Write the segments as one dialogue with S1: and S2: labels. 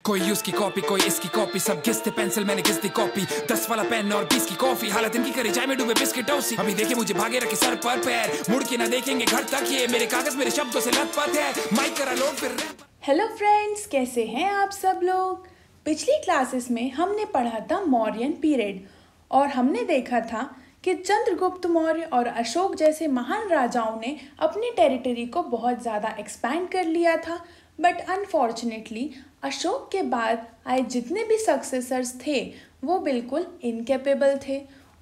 S1: कोई उसकी कॉपी कोई इसकी कॉपी, सब घिसते पेंसिल मैंने घिस दी कॉपी, 10 वाला पेन और 20 की कॉफी, हालत इनकी करी चाय में डूबे बिस्किट टोसी। अभी देखे मुझे भागे रखे सर पर पैर, मुड़ के ना देखेंगे घर तक, ये मेरे कागज मेरे शब्दों से लथपथ है, माइक करा लोग फिर।
S2: हेलो फ्रेंड्स, कैसे हैं आप सब लोग। पिछली क्लासेस में हमने पढ़ा था मौर्यन पीरियड और हमने देखा था कि चंद्रगुप्त मौर्य और अशोक जैसे महान राजाओं ने अपनी टेरिटरी को बहुत ज़्यादा एक्सपैंड कर लिया था। बट अनफॉर्चुनेटली अशोक के बाद आए जितने भी सक्सेसर्स थे वो बिल्कुल इनकेपेबल थे।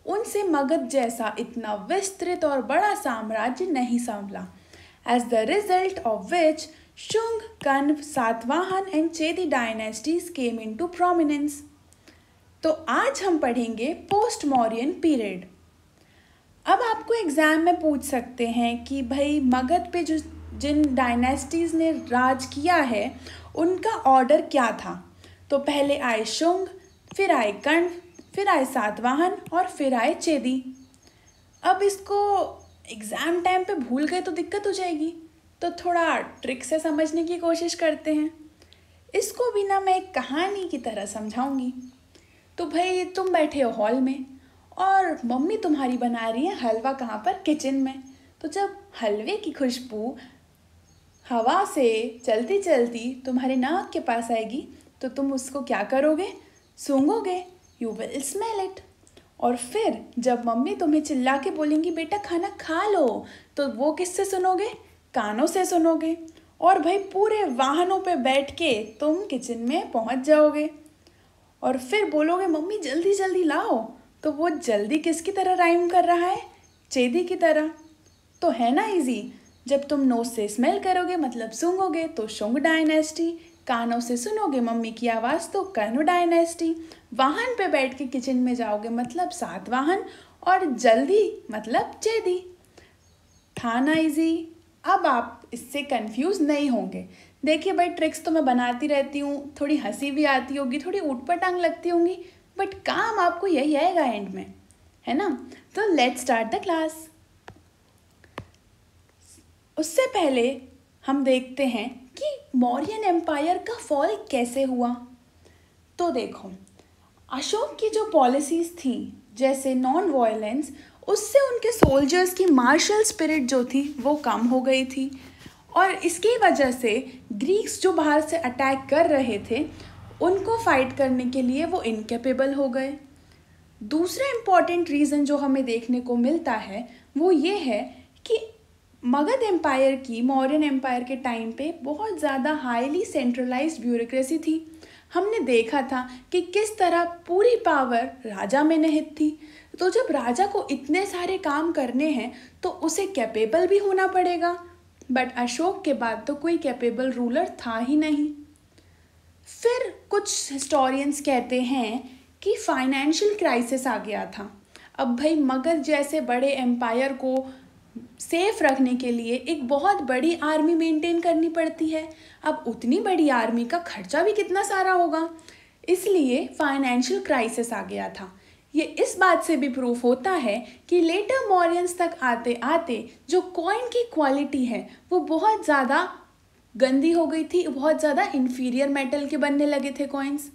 S2: उनसे मगध जैसा इतना विस्तृत और बड़ा साम्राज्य नहीं संभला। As the result of which Shunga, Kanva, Satavahana and Chedi dynasties came into prominence. तो आज हम पढ़ेंगे पोस्ट मौर्यन पीरियड। अब आपको एग्जाम में पूछ सकते हैं कि भाई मगध पे जो जिन डायनेस्टीज ने राज किया है उनका ऑर्डर क्या था। तो पहले आए शुंग, फिर आए कण्व, फिर आए सातवाहन और फिर आए चेदी। अब इसको एग्ज़ाम टाइम पे भूल गए तो दिक्कत हो जाएगी, तो थोड़ा ट्रिक से समझने की कोशिश करते हैं। इसको भी ना मैं एक कहानी की तरह समझाऊंगी। तो भाई तुम बैठे हो हॉल में और मम्मी तुम्हारी बना रही है हलवा, कहाँ पर, किचन में। तो जब हलवे की खुशबू हवा से चलती चलती तुम्हारे नाक के पास आएगी तो तुम उसको क्या करोगे, सूंघोगे, यू विल स्मेल इट। और फिर जब मम्मी तुम्हें चिल्ला के बोलेंगी बेटा खाना खा लो, तो वो किससे सुनोगे, कानों से सुनोगे। और भाई पूरे वाहनों पे बैठ के तुम किचन में पहुंच जाओगे और फिर बोलोगे मम्मी जल्दी जल्दी लाओ। तो वो जल्दी किसकी तरह राइम कर रहा है, चेदी की तरह। तो है ना इजी। जब तुम नोज से स्मेल करोगे मतलब सूंघोगे तो शुंग डायनेस्टी, कानों से सुनोगे मम्मी की आवाज़ तो कण्व डायनेस्टी, वाहन पे बैठ के किचन में जाओगे मतलब सातवाहन, और जल्दी मतलब चेदी। था ना इजी। अब आप इससे कंफ्यूज नहीं होंगे। देखिए भाई ट्रिक्स तो मैं बनाती रहती हूँ, थोड़ी हंसी भी आती होगी, थोड़ी ऊटपटांग लगती होंगी, बट काम आपको यही आएगा एंड में, है ना। तो लेट्स स्टार्ट द क्लास। उससे पहले हम देखते हैं कि मौर्यन एम्पायर का फॉल कैसे हुआ। तो देखो, अशोक की जो पॉलिसीज़ थी जैसे नॉन वायलेंस, उससे उनके सोल्जर्स की मार्शल स्पिरिट जो थी वो कम हो गई थी और इसकी वजह से ग्रीक्स जो बाहर से अटैक कर रहे थे उनको फाइट करने के लिए वो इनकेपेबल हो गए। दूसरा इम्पॉर्टेंट रीज़न जो हमें देखने को मिलता है वो ये है कि मगध एम्पायर की मौर्यन एम्पायर के टाइम पे बहुत ज़्यादा हाईली सेंट्रलाइज्ड ब्यूरोक्रेसी थी। हमने देखा था कि किस तरह पूरी पावर राजा में निहित थी। तो जब राजा को इतने सारे काम करने हैं तो उसे कैपेबल भी होना पड़ेगा। बट अशोक के बाद तो कोई कैपेबल रूलर था ही नहीं। फिर कुछ हिस्टोरियंस कहते हैं कि फाइनेंशियल क्राइसिस आ गया था। अब भाई मगध जैसे बड़े एम्पायर को सेफ रखने के लिए एक बहुत बड़ी आर्मी मेंटेन करनी पड़ती है। अब उतनी बड़ी आर्मी का खर्चा भी कितना सारा होगा, इसलिए फाइनेंशियल क्राइसिस आ गया था। ये इस बात से भी प्रूफ होता है कि लेटर मौर्यंस तक आते आते जो कॉइन की क्वालिटी है वो बहुत ज़्यादा गंदी हो गई थी, बहुत ज़्यादा इन्फीरियर मेटल के बनने लगे थे कॉइन्स।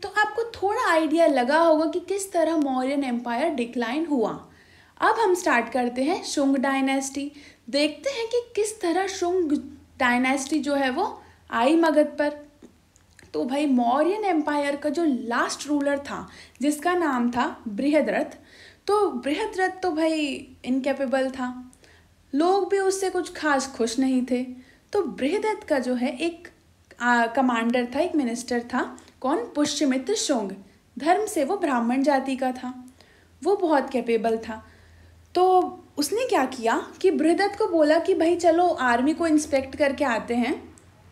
S2: तो आपको थोड़ा आइडिया लगा होगा कि किस तरह मौर्यन एम्पायर डिक्लाइन हुआ। अब हम स्टार्ट करते हैं शुंग डायनेस्टी। देखते हैं कि किस तरह शुंग डायनेस्टी जो है वो आई मगध पर। तो भाई मौर्यन एम्पायर का जो लास्ट रूलर था जिसका नाम था बृहद्रथ, तो बृहद्रथ तो भाई इनकेपेबल था, लोग भी उससे कुछ खास खुश नहीं थे। तो बृहद्रथ का जो है एक कमांडर था, एक मिनिस्टर था, कौन, पुष्यमित्र शुंग। धर्म से वो ब्राह्मण जाति का था, वो बहुत कैपेबल था। तो उसने क्या किया कि बृहद्रथ को बोला कि भाई चलो आर्मी को इंस्पेक्ट करके आते हैं।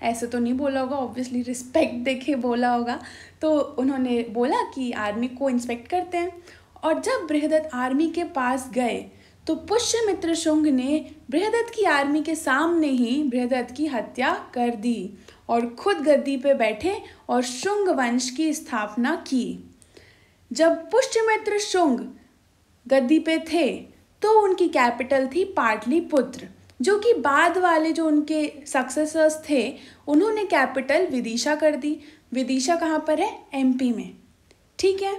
S2: ऐसे तो नहीं बोला होगा, ऑब्वियसली रिस्पेक्ट देके बोला होगा। तो उन्होंने बोला कि आर्मी को इंस्पेक्ट करते हैं। और जब बृहद्रथ आर्मी के पास गए तो पुष्यमित्र शुंग ने बृहद्रथ की आर्मी के सामने ही बृहद्रथ की हत्या कर दी और खुद गद्दी पे बैठे और शुंग वंश की स्थापना की। जब पुष्यमित्र शुंग गद्दी पे थे तो उनकी कैपिटल थी पाटलिपुत्र, जो कि बाद वाले जो उनके सक्सेसर्स थे उन्होंने कैपिटल विदिशा कर दी। विदिशा कहाँ पर है? एमपी में। ठीक है,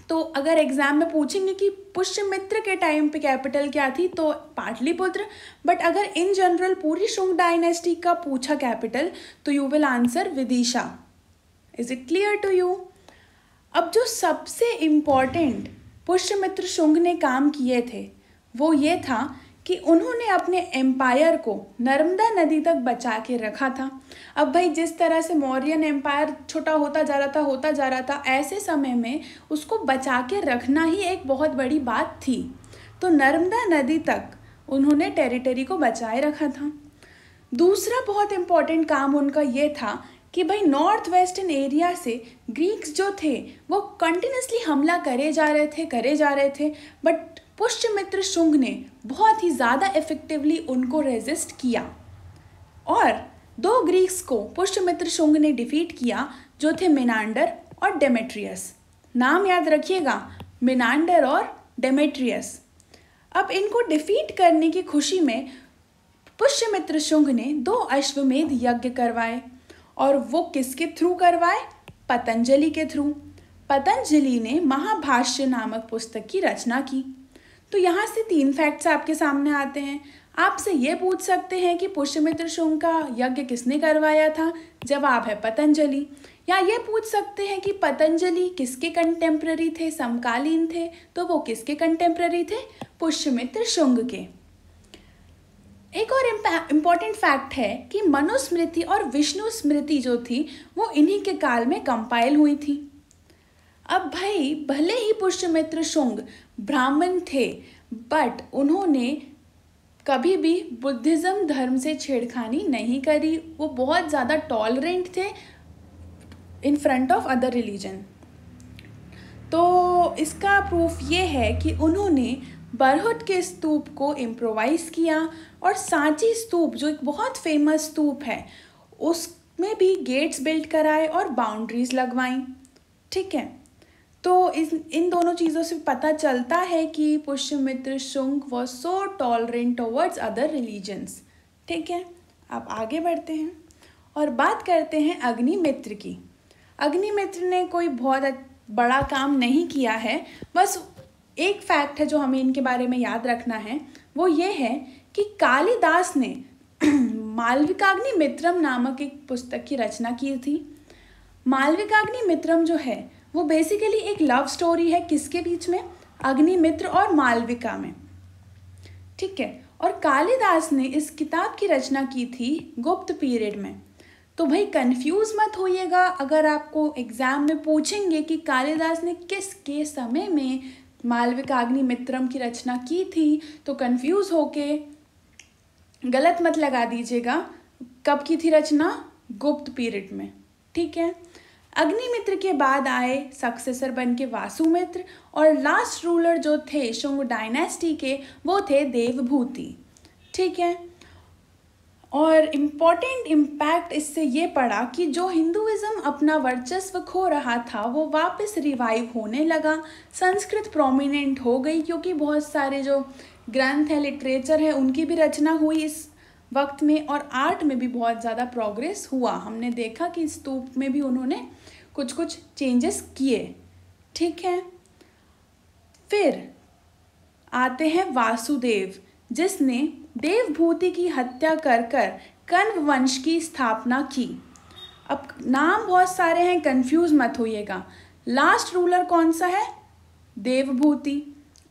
S2: तो अगर एग्जाम में पूछेंगे कि पुष्यमित्र के टाइम पे कैपिटल क्या थी तो पाटलिपुत्र, बट अगर इन जनरल पूरी शुंग डायनेस्टी का पूछा कैपिटल तो you will answer Vidisha. Is it clear to you? अब जो सबसे इम्पॉर्टेंट पुष्यमित्र शुंग ने काम किए थे वो ये था कि उन्होंने अपने एम्पायर को नर्मदा नदी तक बचा के रखा था। अब भाई जिस तरह से मौर्यन एम्पायर छोटा होता जा रहा था, ऐसे समय में उसको बचा के रखना ही एक बहुत बड़ी बात थी। तो नर्मदा नदी तक उन्होंने टेरिटरी को बचाए रखा था। दूसरा बहुत इम्पॉर्टेंट काम उनका ये था कि भाई नॉर्थ वेस्टर्न एरिया से ग्रीक्स जो थे वो कंटिन्यूसली हमला करे जा रहे थे, बट पुष्यमित्र शुंग ने बहुत ही ज़्यादा इफेक्टिवली उनको रेजिस्ट किया और 2 ग्रीक्स को पुष्यमित्र शुंग ने डिफीट किया, जो थे मेनांडर और डेमेट्रियस। नाम याद रखिएगा, मेनांडर और डेमेट्रियस। अब इनको डिफीट करने की खुशी में पुष्यमित्र शुंग ने 2 अश्वमेध यज्ञ करवाए, और वो किसके थ्रू करवाए? पतंजलि के थ्रू। पतंजलि ने महाभाष्य नामक पुस्तक की रचना की। तो यहाँ से 3 फैक्ट्स आपके सामने आते हैं। आपसे ये पूछ सकते हैं कि पुष्यमित्र शुंग का यज्ञ किसने करवाया था? जवाब है पतंजलि। या ये पूछ सकते हैं कि पतंजलि किसके कंटेम्प्ररी थे, समकालीन थे, तो वो किसके कंटेम्प्ररी थे? पुष्यमित्र शुंग के। एक और इम्पॉर्टेंट फैक्ट है कि मनुस्मृति और विष्णु स्मृति जो थी वो इन्हीं के काल में कंपाइल हुई थी। अब भाई भले ही पुष्यमित्र शुंग ब्राह्मण थे, बट उन्होंने कभी भी बुद्धिज़्म धर्म से छेड़खानी नहीं करी। वो बहुत ज़्यादा टॉलरेंट थे in front of other religion. तो इसका प्रूफ ये है कि उन्होंने बरहुट के स्तूप को इम्प्रोवाइज़ किया, और सांची स्तूप जो एक बहुत फेमस स्तूप है उसमें भी गेट्स बिल्ड कराए और बाउंड्रीज लगवाई। ठीक है, तो इन दोनों चीज़ों से पता चलता है कि Pushyamitra Shunga was so tolerant towards other religions. ठीक है, अब आगे बढ़ते हैं और बात करते हैं अग्निमित्र की। अग्निमित्र ने कोई बहुत बड़ा काम नहीं किया है, बस एक फैक्ट है जो हमें इनके बारे में याद रखना है, वो ये है कि कालिदास ने मालविकाग्निमित्रम नामक एक पुस्तक की रचना की थी। मालविकाग्निमित्रम जो है वो बेसिकली एक लव स्टोरी है, किसके बीच में? अग्निमित्र और मालविका में। ठीक है, और कालिदास ने इस किताब की रचना की थी गुप्त पीरियड में। तो भाई कंफ्यूज मत होइएगा, अगर आपको एग्जाम में पूछेंगे कि कालिदास ने किसके समय में मालविकाग्निमित्रम की रचना की थी, तो कंफ्यूज होके गलत मत लगा दीजिएगा। कब की थी रचना? गुप्त पीरियड में। ठीक है, अग्निमित्र के बाद आए सक्सेसर बन के वासुमित्र, और लास्ट रूलर जो थे शुंग डायनेस्टी के वो थे देवभूति। ठीक है, और इम्पॉर्टेंट इम्पैक्ट इससे ये पड़ा कि जो हिंदुइज्म अपना वर्चस्व खो रहा था वो वापस रिवाइव होने लगा। संस्कृत प्रोमिनेंट हो गई, क्योंकि बहुत सारे जो ग्रंथ है, लिटरेचर है, उनकी भी रचना हुई इस वक्त में, और आर्ट में भी बहुत ज़्यादा प्रोग्रेस हुआ। हमने देखा कि स्तूप में भी उन्होंने कुछ कुछ चेंजेस किए। ठीक है, फिर आते हैं वासुदेव, जिसने देवभूति की हत्या कर कण्व वंश की स्थापना की। अब नाम बहुत सारे हैं, कंफ्यूज मत होइएगा। लास्ट रूलर कौन सा है? देवभूति।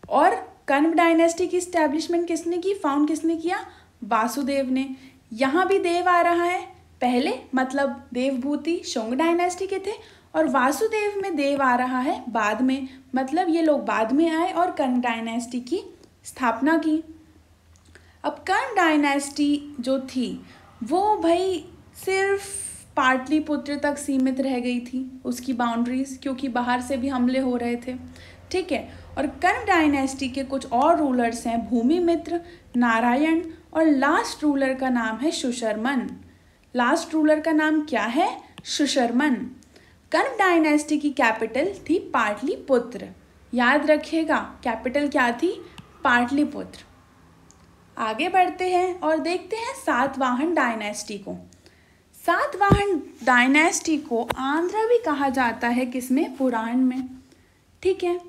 S2: और कण्व डायनेस्टी की स्टैब्लिशमेंट किसने की, फाउंड किसने किया? वासुदेव ने। यहाँ भी देव आ रहा है पहले, मतलब देवभूति शुंग डायनेस्टी के थे, और वासुदेव में देव आ रहा है बाद में, मतलब ये लोग बाद में आए और कण्व डायनेस्टी की स्थापना की। अब कण्व डायनेस्टी जो थी वो भाई सिर्फ पाटलिपुत्र तक सीमित रह गई थी, उसकी बाउंड्रीज, क्योंकि बाहर से भी हमले हो रहे थे। ठीक है, और कण्व डायनेस्टी के कुछ और रूलर्स हैं, भूमिमित्र, नारायण, और लास्ट रूलर का नाम है सुशर्मन। लास्ट रूलर का नाम क्या है? सुशर्मन। कण्व डायनेस्टी की कैपिटल थी पाटलिपुत्र। याद रखिएगा, कैपिटल क्या थी? पाटलिपुत्र। आगे बढ़ते हैं और देखते हैं सातवाहन डायनेस्टी को। सातवाहन डायनेस्टी को आंध्र भी कहा जाता है, किसमें, पुराण में, ठीक है।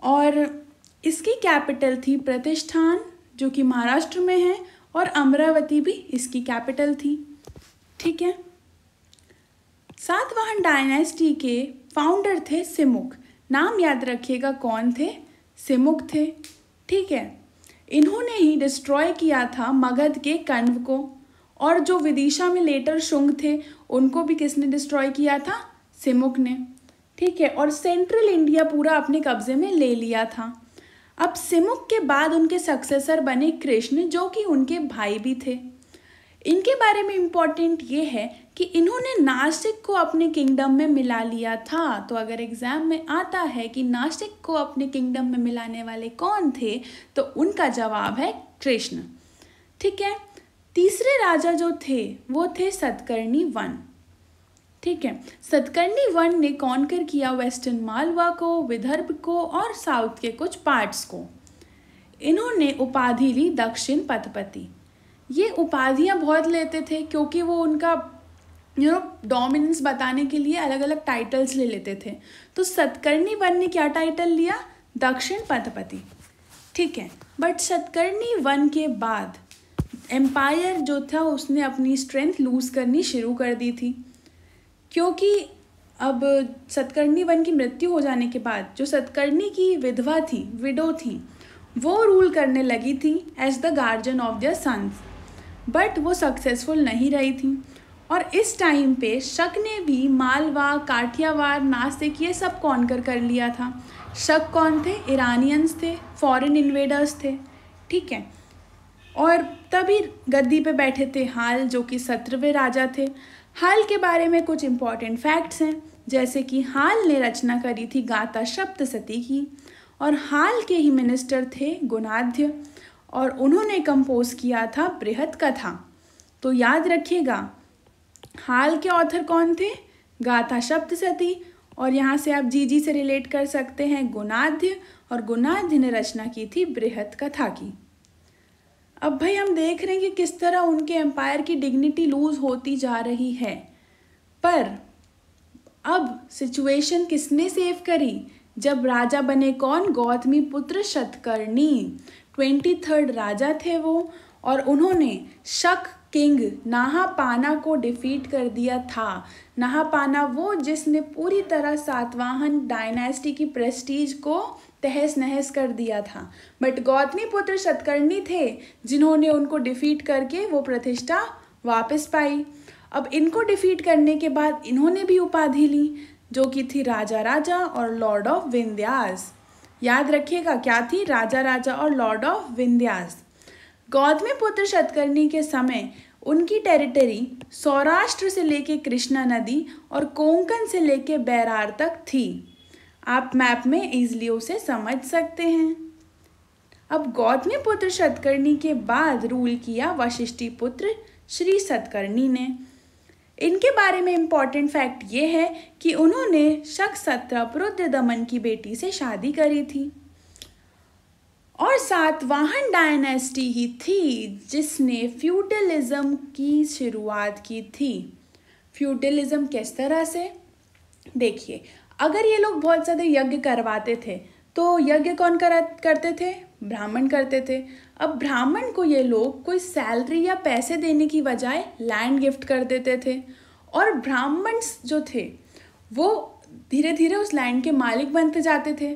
S2: और इसकी कैपिटल थी प्रतिष्ठान, जो कि महाराष्ट्र में है, और अमरावती भी इसकी कैपिटल थी, ठीक है। सातवाहन डायनेस्टी के फाउंडर थे सिमुक। नाम याद रखिएगा, कौन थे, सिमुक थे, ठीक है। इन्होंने ही डिस्ट्रॉय किया था मगध के कण्व को, और जो विदिशा में लेटर शुंग थे उनको भी किसने डिस्ट्रॉय किया था, सिमुक ने, ठीक है। और सेंट्रल इंडिया पूरा अपने कब्जे में ले लिया था। अब सिमुक के बाद उनके सक्सेसर बने कृष्ण, जो कि उनके भाई भी थे। इनके बारे में इम्पॉर्टेंट ये है कि इन्होंने नासिक को अपने किंगडम में मिला लिया था। तो अगर एग्जाम में आता है कि नासिक को अपने किंगडम में मिलाने वाले कौन थे, तो उनका जवाब है कृष्ण, ठीक है। तीसरे राजा जो थे वो थे सतकर्णी वन, ठीक है। सतकर्णी वन ने कॉन्कर किया वेस्टर्न मालवा को, विदर्भ को और साउथ के कुछ पार्ट्स को। इन्होंने उपाधि ली दक्षिण पथपति। ये उपाधियां बहुत लेते थे क्योंकि वो उनका डोमिनेंस बताने के लिए अलग अलग टाइटल्स ले लेते थे। तो सतकर्णी वन ने क्या टाइटल लिया, दक्षिण पथपति, ठीक है। बट सतकर्णी वन के बाद एम्पायर जो था उसने अपनी स्ट्रेंथ लूज करनी शुरू कर दी थी, क्योंकि अब सतकर्णी वन की मृत्यु हो जाने के बाद जो सतकर्णी की विधवा थी, विडो थी, वो रूल करने लगी थी as the guardian of their sons, but वो सक्सेसफुल नहीं रही थी। और इस टाइम पे शक ने भी मालवा, काठियावाड़, नासिक ये सब कॉन्कर कर लिया था। शक कौन थे, इरानियंस थे, फॉरेन इन्वेडर्स थे, ठीक है। और तभी गद्दी पे बैठे थे हाल, जो कि 17वें राजा थे। हाल के बारे में कुछ इम्पॉर्टेंट फैक्ट्स हैं, जैसे कि हाल ने रचना करी थी गाथा सप्तशती की, और हाल के ही मिनिस्टर थे गुणाध्य, और उन्होंने कंपोज किया था बृहत कथा। तो याद रखिएगा, हाल के ऑथर कौन थे, गाथा सप्तशती, और यहाँ से आप जी से रिलेट कर सकते हैं गुणाध्य, और गुणाध्य ने रचना की थी बृहत कथा की। अब भाई हम देख रहे हैं कि किस तरह उनके एम्पायर की डिग्निटी लूज होती जा रही है, पर अब सिचुएशन किसने सेव करी, जब राजा बने कौन, गौतमी पुत्र सतकर्णी। 23rd राजा थे वो, और उन्होंने शक किंग नाहापाना को डिफीट कर दिया था। नाहापाना वो जिसने पूरी तरह सातवाहन डायनेस्टी की प्रेस्टीज को तहस नहस कर दिया था, बट गौतमी पुत्र सतकर्णी थे जिन्होंने उनको डिफीट करके वो प्रतिष्ठा वापस पाई। अब इनको डिफीट करने के बाद इन्होंने भी उपाधि ली, जो कि थी राजा राजा और लॉर्ड ऑफ विंध्यास। याद रखिएगा क्या थी, राजा राजा और लॉर्ड ऑफ विंध्यास। गौतमी पुत्र सतकर्णी के समय उनकी टेरिटरी सौराष्ट्र से लेके कृष्णा नदी और कोंकण से लेके बैरार तक थी। आप मैप में इजीली उसे समझ सकते हैं। अब गौतमी पुत्र सतकर्णी के बाद रूल किया वशिष्ठी पुत्र श्री सतकर्णी ने। इनके बारे में इम्पॉर्टेंट फैक्ट ये है कि उन्होंने शक सत्रप रुद्रदमन की बेटी से शादी करी थी, और सातवाहन डायनेस्टी ही थी जिसने फ्यूडलिज्म की शुरुआत की थी। फ्यूडलिज्म किस तरह से, देखिए, अगर ये लोग बहुत ज़्यादा यज्ञ करवाते थे तो यज्ञ कौन करते थे, ब्राह्मण करते थे। अब ब्राह्मण को ये लोग कोई सैलरी या पैसे देने की बजाय लैंड गिफ्ट कर देते थे, और ब्राह्मण जो थे वो धीरे धीरे उस लैंड के मालिक बनते जाते थे।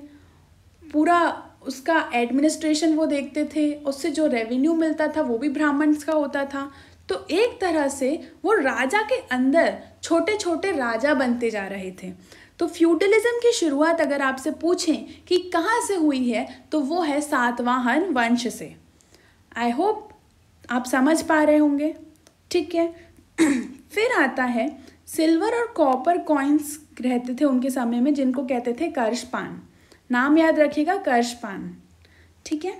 S2: पूरा उसका एडमिनिस्ट्रेशन वो देखते थे, उससे जो रेवेन्यू मिलता था वो भी ब्राह्मण्स का होता था। तो एक तरह से वो राजा के अंदर छोटे छोटे राजा बनते जा रहे थे। तो फ्यूडलिज्म की शुरुआत अगर आपसे पूछें कि कहाँ से हुई है, तो वो है सातवाहन वंश से। आई होप आप समझ पा रहे होंगे, ठीक है। फिर आता है सिल्वर और कॉपर कॉइन्स रहते थे उनके समय में, जिनको कहते थे कर्षपान। नाम याद रखिएगा, कर्षपान, ठीक है।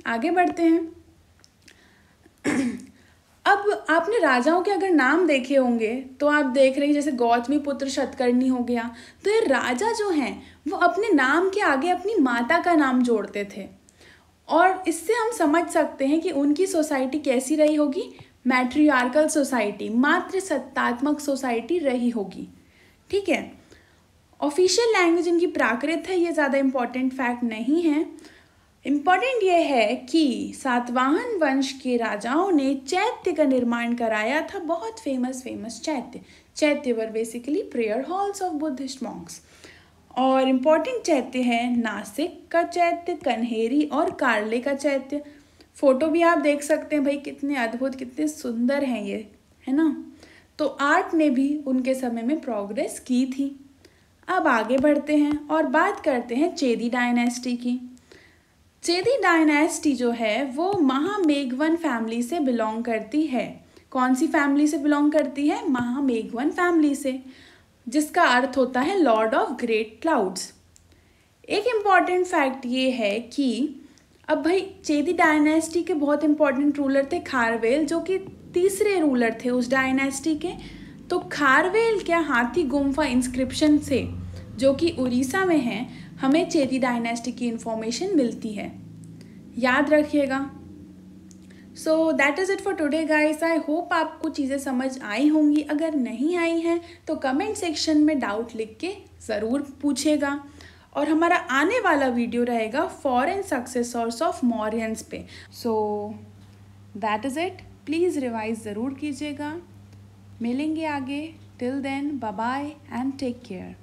S2: आगे बढ़ते हैं। अब आपने राजाओं के अगर नाम देखे होंगे तो आप देख रहे हैं जैसे गौतमी पुत्र सतकर्णी हो गया, तो ये राजा जो हैं वो अपने नाम के आगे अपनी माता का नाम जोड़ते थे, और इससे हम समझ सकते हैं कि उनकी सोसाइटी कैसी रही होगी, मैट्रियार्कल सोसाइटी, मातृसत्तात्मक सोसाइटी रही होगी। ठीक है, ऑफिशियल लैंग्वेज इनकी प्राकृत है, ये ज़्यादा इम्पॉर्टेंट फैक्ट नहीं है। इम्पॉर्टेंट ये है कि सातवाहन वंश के राजाओं ने चैत्य का निर्माण कराया था, बहुत फेमस चैत्य were basically prayer halls of Buddhist Monks. और इम्पॉर्टेंट चैत्य है नासिक का चैत्य, कन्हेरी और कार्ले का चैत्य। फोटो भी आप देख सकते हैं भाई, कितने अद्भुत कितने सुंदर हैं ये, है ना। तो आर्ट ने भी उनके समय में प्रोग्रेस की थी। अब आगे बढ़ते हैं और बात करते हैं चेदी डायनेस्टी की। चेदी डायनेस्टी जो है वो महामेघवन फैमिली से बिलोंग करती है। कौन सी फैमिली से बिलोंग करती है? महामेघवन फैमिली से, जिसका अर्थ होता है लॉर्ड ऑफ ग्रेट क्लाउड्स। एक इम्पॉर्टेंट फैक्ट ये है कि अब भाई चेदी डायनेस्टी के बहुत इम्पॉर्टेंट रूलर थे खारवेल, जो कि तीसरे रूलर थे उस डायनेस्टी के। तो खारवेल क्या हाथी गुम्फा इंस्क्रिप्शन से, जो कि उड़ीसा में है, हमें चेदी डायनेस्टी की इंफॉर्मेशन मिलती है, याद रखिएगा। सो that is it for today guys. I hope आपको चीज़ें समझ आई होंगी। अगर नहीं आई हैं तो कमेंट सेक्शन में डाउट लिख के ज़रूर पूछेगा। और हमारा आने वाला वीडियो रहेगा फॉरेन सक्सेसर्स ऑफ मौर्यंस पे। So that is it, please revise ज़रूर कीजिएगा। मिलेंगे आगे, till then bye bye and take care.